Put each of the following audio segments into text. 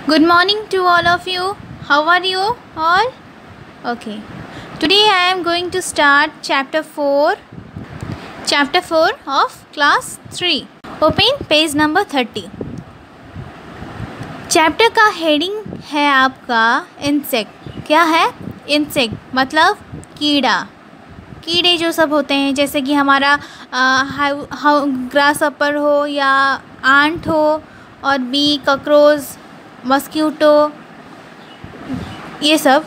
Good morning to all of you. How are you all? Okay. Today I am going to start chapter 4 of class 3. Open page number 30. Chapter का heading है आपका insect. क्या है? Insect मतलब कीड़ा. कीड़े जो सब होते हैं जैसे कि हमारा ग्रास हॉपर हो या आंट हो और बी, कॉकरोच, मस्क्यूटो, ये सब,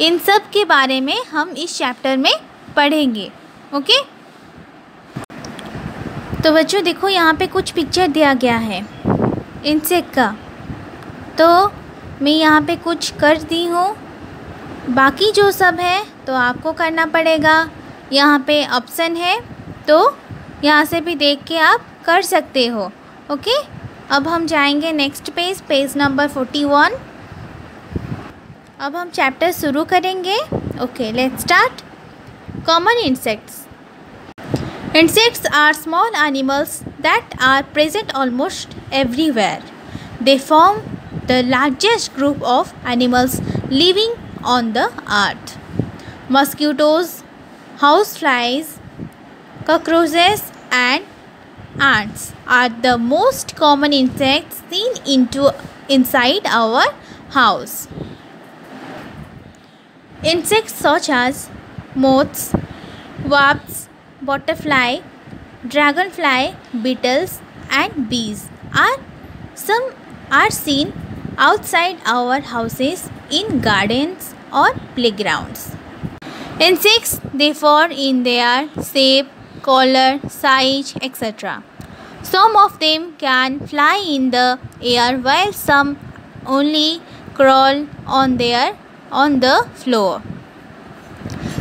इन सब के बारे में हम इस चैप्टर में पढ़ेंगे. ओके. तो बच्चों देखो यहाँ पे कुछ पिक्चर दिया गया है इंसेक्ट का. तो मैं यहाँ पे कुछ कर दी हूँ, बाकी जो सब है तो आपको करना पड़ेगा. यहाँ पे ऑप्शन है तो यहाँ से भी देख के आप कर सकते हो. ओके. अब हम जाएंगे नेक्स्ट पेज नंबर 41. अब हम चैप्टर शुरू करेंगे. Okay, let's start. Common insects. Insects are small animals that are present almost everywhere. They form the largest group of animals living on the earth. Mosquitoes, houseflies, cockroaches and ants are the most common insects seen inside our house. Insects such as moths, wasps, butterfly, dragonfly, beetles and bees are seen outside our houses, in gardens or playgrounds. Insects differ in their shape, color, size, etc. Some of them can fly in the air while some only crawl on the floor.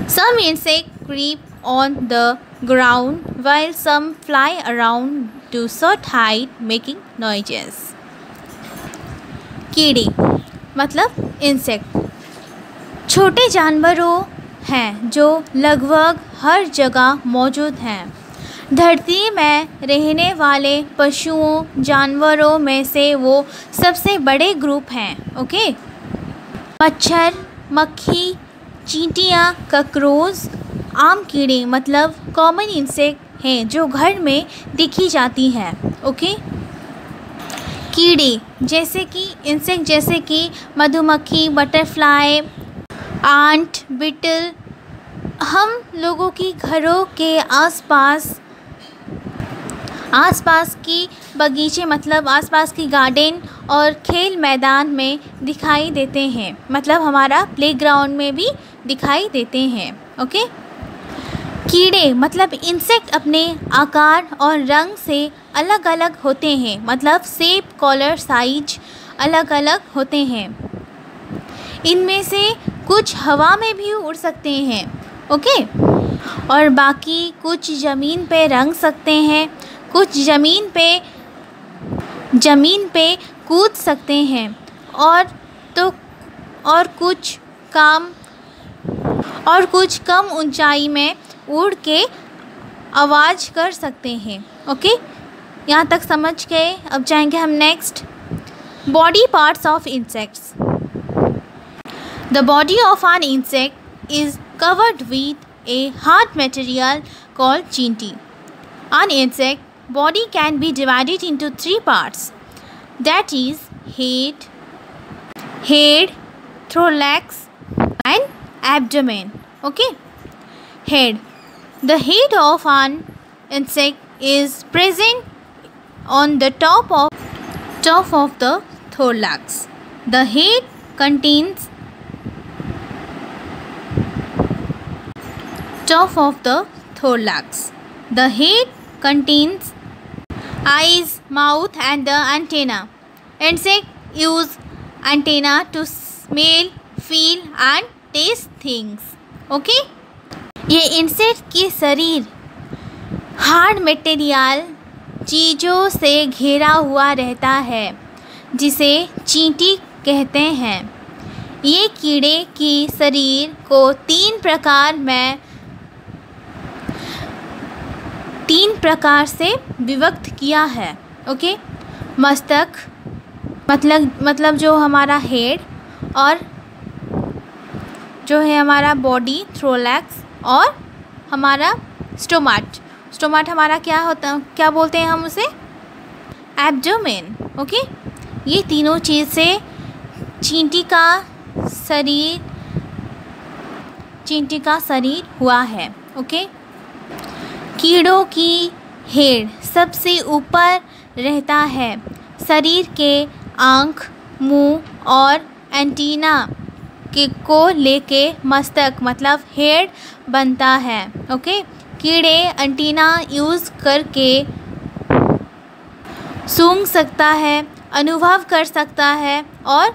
Some insects creep on the ground while some fly around to short height making noises. कीड़े मतलब insect छोटे जानवरों हैं जो लगभग हर जगह मौजूद हैं. धरती में रहने वाले पशुओं जानवरों में से वो सबसे बड़े ग्रुप हैं. ओके. मच्छर, मक्खी, चींटियाँ, कॉकरोच आम कीड़े मतलब कॉमन इंसेक्ट हैं जो घर में दिखी जाती हैं. ओके. कीड़े जैसे कि इंसेक्ट जैसे कि मधुमक्खी, बटरफ्लाई, आंट, बीटल हम लोगों की घरों के आसपास की बगीचे मतलब आसपास की गार्डन और खेल मैदान में दिखाई देते हैं. मतलब हमारा प्लेग्राउंड में भी दिखाई देते हैं. ओके. कीड़े मतलब इंसेक्ट अपने आकार और रंग से अलग अलग होते हैं. मतलब शेप, कलर, साइज अलग अलग होते हैं. इनमें से कुछ हवा में भी उड़ सकते हैं. ओके. और बाकी कुछ ज़मीन पे रंग सकते हैं, कुछ ज़मीन पे कूद सकते हैं और कुछ कम ऊंचाई में उड़ के आवाज़ कर सकते हैं. ओके. यहाँ तक समझ गए. अब जाएंगे हम next. Body parts of insects. The body of an insect is covered with a hard material called chitin. An insect body can be divided into 3 parts, that is head, thorax and abdomen. Okay. Head. The head of an insect is present on the top of the thorax. The head contains top of the thorax. The head contains eyes, mouth and the antenna. Insects use antenna to smell, feel and taste things. Okay? ये insect की शरीर hard material चीज़ों से घिरा हुआ रहता है जिसे चींटी कहते हैं. ये कीड़े की शरीर को 3 प्रकार से विभक्त किया है. ओके. मस्तक, मतलब जो हमारा हेड और जो है हमारा बॉडी, थोरैक्स और हमारा स्टोमाट हमारा क्या बोलते हैं हम उसे? एब्डोमेन। ओके, ये तीनों चीज़ से चींटी का शरीर हुआ है। ओके, कीड़ों की हेड सबसे ऊपर रहता है। शरीर के आँख, मुंह और एंटीना को लेके मस्तक मतलब हेड बनता है। ओके, कीड़े एंटीना यूज़ करके सूंघ सकता है, अनुभव कर सकता है और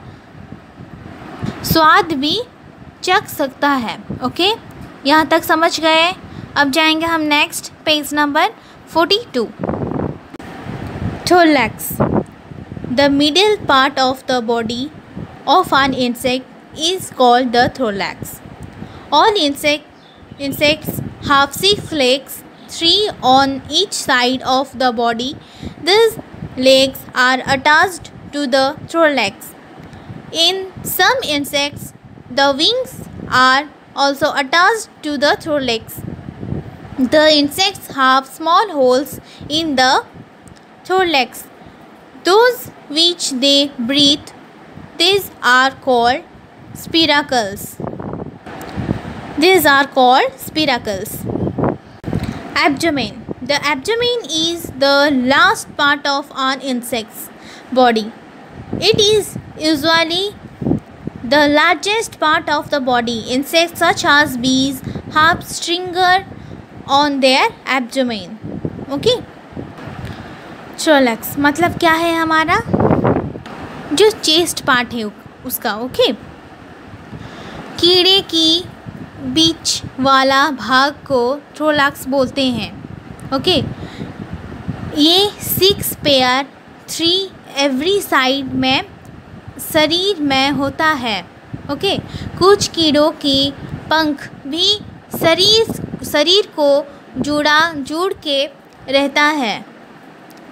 स्वाद भी चख सकता है। ओके, यहाँ तक समझ गए? अब जाएंगे हम next page number 42। Thorax, the middle part of the body of an insect is called the thorax. All insects have 6 legs, 3 on each side of the body. These legs are attached to the thorax. In some insects, the wings are also attached to the thorax. The insects have small holes in the thorax, those which they breathe. These are called spiracles. Abdomen. The abdomen is the last part of an insect's body. It is usually the largest part of the body. Insects such as bees have stringer on their abdomen. Okay. thorax मतलब क्या है? हमारा जो chest part है उसका। Okay, कीड़े की बीच वाला भाग को थोरैक्स बोलते हैं। ओके, ये 6 पेयर 3 एवरी साइड में शरीर में होता है। ओके, कुछ कीड़ों के पंख भी शरीर को जुड़ के रहता है।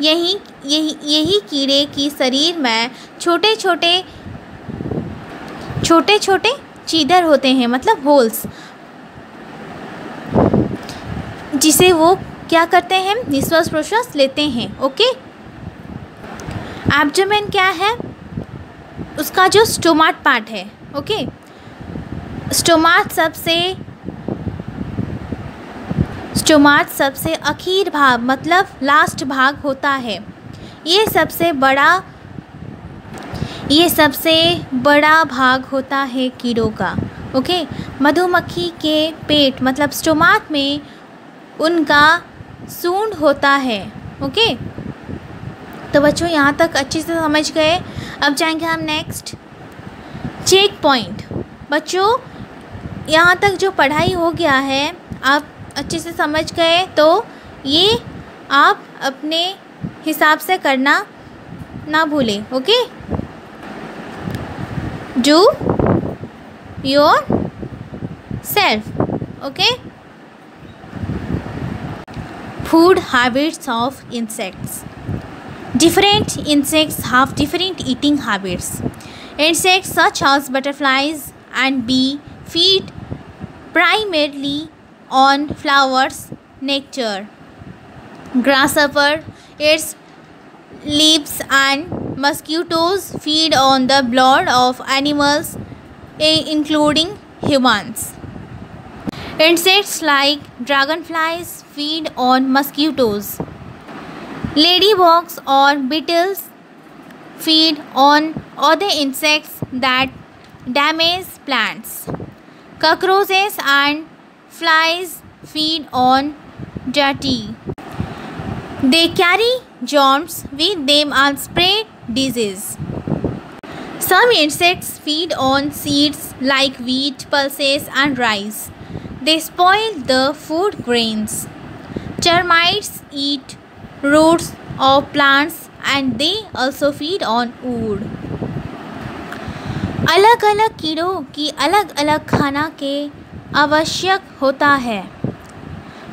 यही कीड़े की शरीर में छोटे छोटे छीदर होते हैं, मतलब होल्स, जिसे वो क्या करते हैं? निश्वास प्रश्वास लेते हैं। ओके, एब्डोमेन क्या है? उसका जो स्टोमाट पार्ट है। ओके, स्टोमाट सबसे आखिर भाग मतलब लास्ट भाग होता है। ये सबसे बड़ा भाग होता है कीड़ों का। ओके, मधुमक्खी के पेट मतलब स्टोमाट में उनका सूंड होता है। ओके, तो बच्चों यहाँ तक अच्छे से समझ गए। अब जाएंगे हम नेक्स्ट चेक पॉइंट। बच्चों यहाँ तक जो पढ़ाई हो गया है आप अच्छे से समझ गए, तो ये आप अपने हिसाब से करना ना भूलें। Okay, do your self. Okay, food habits of insects. Different insects have different eating habits. Insects such as butterflies and bees feed primarily on flowers, nectar. Grasshopper eats leaves and mosquitoes feed on the blood of animals, including humans. Insects like dragonflies feed on mosquitoes. Ladybugs or beetles feed on other insects that damage plants. Cockroaches and flies feed on dirty. They carry germs with them and spread disease. Some insects feed on seeds like wheat, pulses and rice. They spoil the food grains. Termites eat roots of plants and they also feed on wood. अलग अलग कीड़ों की अलग अलग खाना के आवश्यक होता है।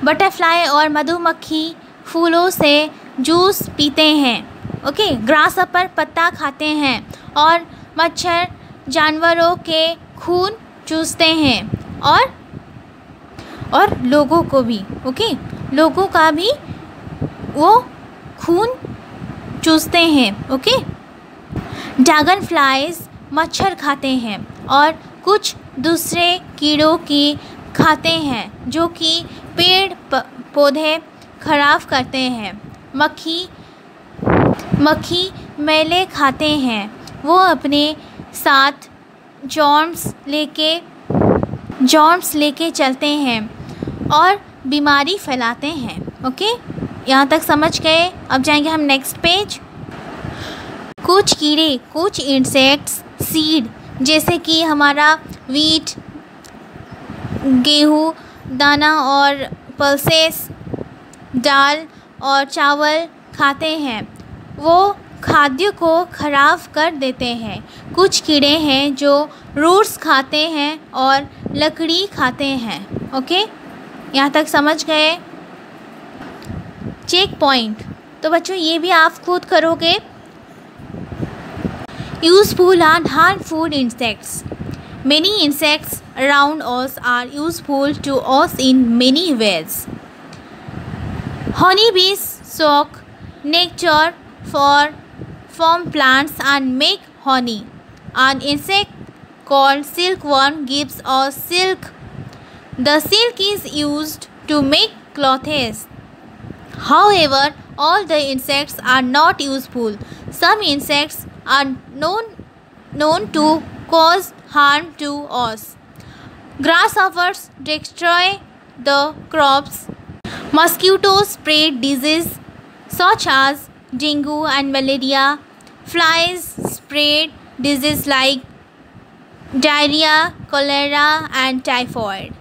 बटरफ्लाई और मधुमक्खी फूलों से जूस पीते हैं। ओके, ग्रासहॉपर पत्ता खाते हैं और मच्छर जानवरों के खून चूसते हैं और लोगों को भी, ओके, लोगों का भी वो खून चूसते हैं। ओके, ड्रैगन फ्लाइज मच्छर खाते हैं और कुछ दूसरे कीड़ों की खाते हैं जो कि पेड़ पौधे खराब करते हैं। मक्खी मेले खाते हैं, वो अपने साथ जॉर्म्स लेके चलते हैं और बीमारी फैलाते हैं। ओके, यहाँ तक समझ गए। अब जाएंगे हम नेक्स्ट पेज। कुछ कीड़े, कुछ इंसेक्ट्स सीड जैसे कि हमारा वीट, गेहूँ दाना और पल्सेस, दाल और चावल खाते हैं, वो खाद्य को खराब कर देते हैं। कुछ कीड़े हैं जो रूट्स खाते हैं और लकड़ी खाते हैं। ओके, यहाँ तक समझ गए। चेक पॉइंट, तो बच्चों ये भी आप खुद करोगे। Useful and harmful insects. Many insects around us are useful to us in many ways. Honeybees suck nectar from plants and make honey. An insect called silkworm gives us silk. The silk is used to make clothes. However, all the insects are not useful. Some insects are known to cause harm to us. Grasshoppers destroy the crops. Mosquitoes spread disease such as dengue and malaria. Flies spread disease like diarrhea, cholera and typhoid.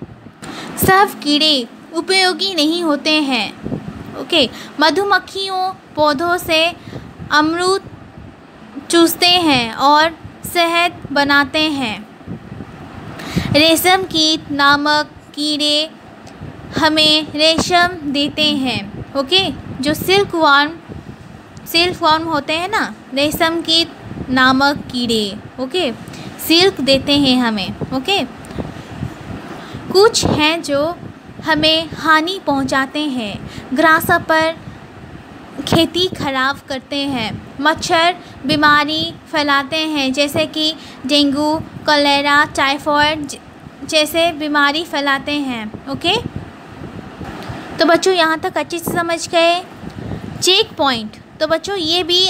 सब कीड़े उपयोगी नहीं होते हैं। Okay, मधुमक्खियों पौधों से अमरूद चूसते हैं और शहद बनाते हैं। रेशम कीट नामक कीड़े हमें रेशम देते हैं। ओके, जो सिल्कवर्म होते हैं ना, रेशम कीट नामक कीड़े, ओके, सिल्क देते हैं हमें। ओके, कुछ हैं जो हमें हानि पहुंचाते हैं। ग्रासहॉपर खेती खराब करते हैं। मच्छर बीमारी फैलाते हैं जैसे कि डेंगू, कलेरा, टाइफॉइड जैसे बीमारी फैलाते हैं। ओके, तो बच्चों यहाँ तक अच्छे से समझ गए। चेक पॉइंट, तो बच्चों ये भी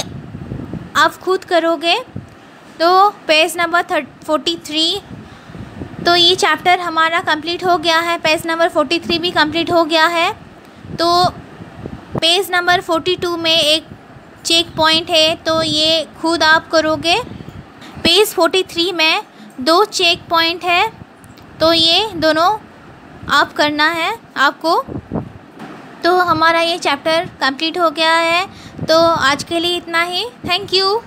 आप खुद करोगे। तो पेज नंबर 43, तो ये चैप्टर हमारा कंप्लीट हो गया है। पेज नंबर 43 भी कंप्लीट हो गया है। तो पेज नंबर 42 में एक चेक पॉइंट है, तो ये खुद आप करोगे। पेज 43 में 2 चेक पॉइंट है, तो ये दोनों आप करना है आपको। तो हमारा ये चैप्टर कंप्लीट हो गया है। तो आज के लिए इतना ही। Thank you.